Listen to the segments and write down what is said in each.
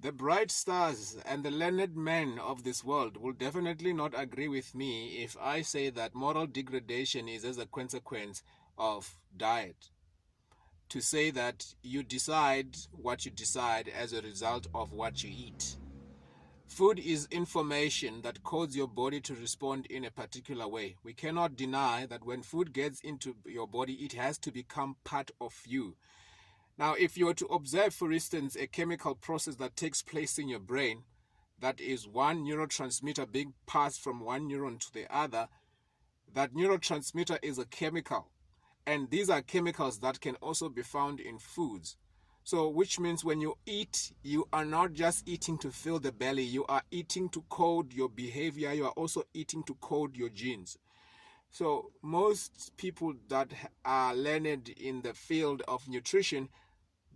The bright stars and the learned men of this world will definitely not agree with me if I say that moral degradation is as a consequence of diet. To say that you decide what you decide as a result of what you eat. Food is information that codes your body to respond in a particular way. We cannot deny that when food gets into your body, it has to become part of you. Now, if you were to observe, for instance, a chemical process that takes place in your brain, that is one neurotransmitter being passed from one neuron to the other, that neurotransmitter is a chemical. And these are chemicals that can also be found in foods. So, which means when you eat, you are not just eating to fill the belly, you are eating to code your behavior, you are also eating to code your genes. So, most people that are learned in the field of nutrition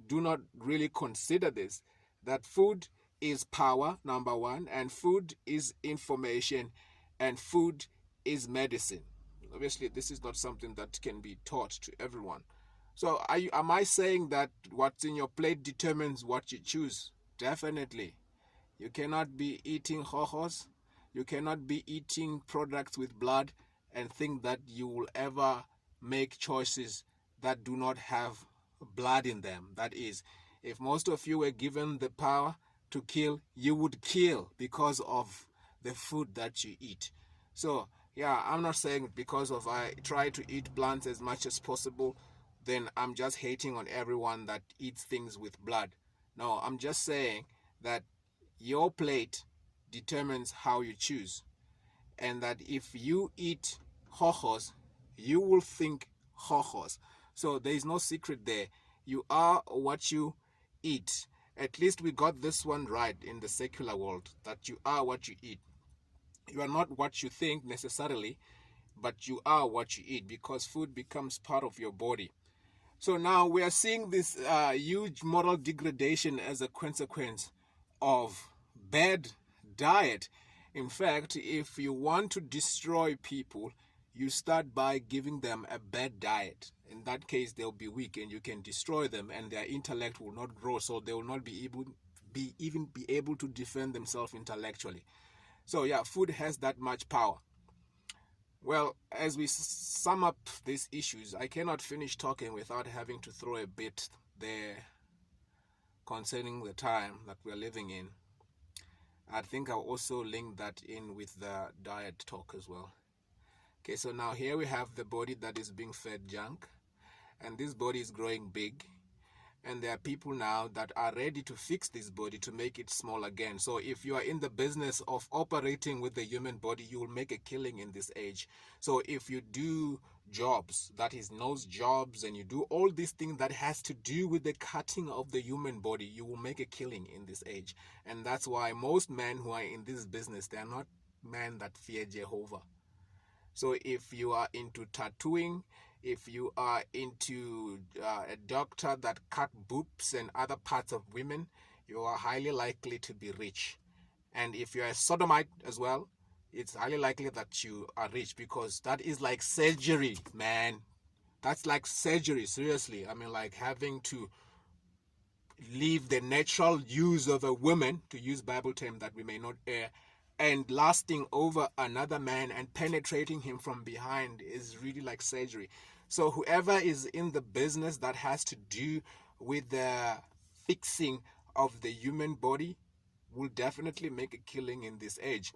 do not really consider this, that food is power, number one, and food is information, and food is medicine. Obviously, this is not something that can be taught to everyone. So am I saying that what's in your plate determines what you choose? Definitely. You cannot be eating hojos, you cannot be eating products with blood and think that you will ever make choices that do not have blood in them. That is, if most of you were given the power to kill, you would kill because of the food that you eat. So, yeah, I'm not saying because of I try to eat plants as much as possible, then I'm just hating on everyone that eats things with blood. No, I'm just saying that your plate determines how you choose. And that if you eat hojos, you will think hojos. So there is no secret there. You are what you eat. At least we got this one right in the secular world, that you are what you eat. You are not what you think necessarily, but you are what you eat, because food becomes part of your body. So now we are seeing this huge moral degradation as a consequence of bad diet. In fact, if you want to destroy people, you start by giving them a bad diet. In that case, they'll be weak and you can destroy them, and their intellect will not grow, so they will not be able to defend themselves intellectually. So yeah, food has that much power. Well, as we sum up these issues, I cannot finish talking without having to throw a bit there concerning the time that we're living in. I think I'll also link that in with the diet talk as well. Okay, so now here we have the body that is being fed junk, and this body is growing big. And there are people now that are ready to fix this body to make it small again. So if you are in the business of operating with the human body, you will make a killing in this age. So if you do jobs, that is nose jobs, and you do all these things that has to do with the cutting of the human body, you will make a killing in this age. And that's why most men who are in this business, they are not men that fear Jehovah. So if you are into tattooing, if you are into a doctor that cut boobs and other parts of women, you are highly likely to be rich. And if you're a sodomite as well, it's highly likely that you are rich, because that is like surgery, man. That's like surgery, seriously. I mean, like having to leave the natural use of a woman, to use Bible term that we may not air, and lasting over another man and penetrating him from behind is really like surgery. So whoever is in the business that has to do with the fixing of the human body will definitely make a killing in this age.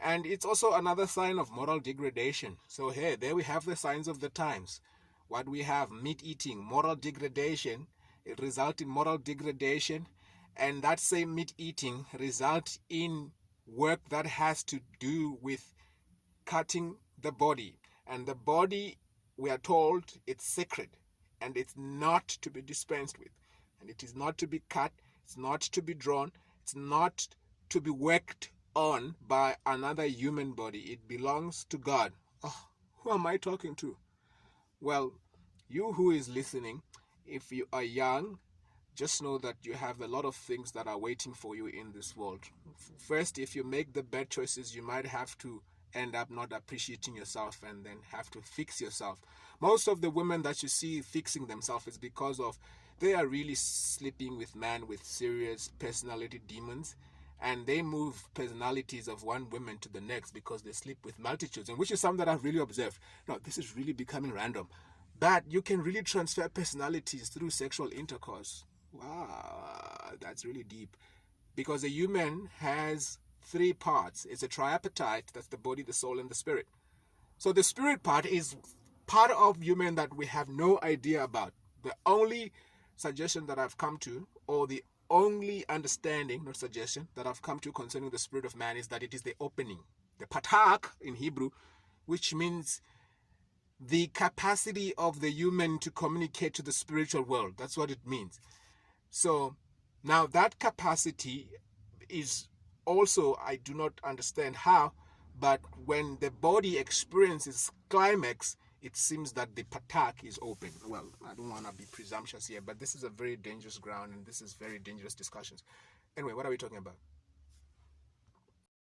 And it's also another sign of moral degradation. So here, there we have the signs of the times. What we have, meat eating, moral degradation, it results in moral degradation, and that same meat eating results in work that has to do with cutting the body. And the body, we are told, it's sacred and it's not to be dispensed with. And it is not to be cut, it's not to be drawn, it's not to be worked on by another human body. It belongs to God. Oh, who am I talking to? Well, you who is listening, if you are young, just know that you have a lot of things that are waiting for you in this world. First, if you make the bad choices, you might have to end up not appreciating yourself and then have to fix yourself. Most of the women that you see fixing themselves is because of they are really sleeping with men with serious personality demons, and they move personalities of one woman to the next because they sleep with multitudes, and which is something that I've really observed. Now, this is really becoming random, but you can really transfer personalities through sexual intercourse. Wow, that's really deep. Because a human has three parts. It's a tripartite, that's the body, the soul, and the spirit. So the spirit part is part of human that we have no idea about. The only suggestion that I've come to, or the only understanding, not suggestion, that I've come to concerning the spirit of man is that it is the opening, the patak in Hebrew, which means the capacity of the human to communicate to the spiritual world. That's what it means. So now that capacity is also, I do not understand how, but when the body experiences climax, it seems that the patak is open. Well, I don't want to be presumptuous here, but this is a very dangerous ground, and this is very dangerous discussions. Anyway, what are we talking about?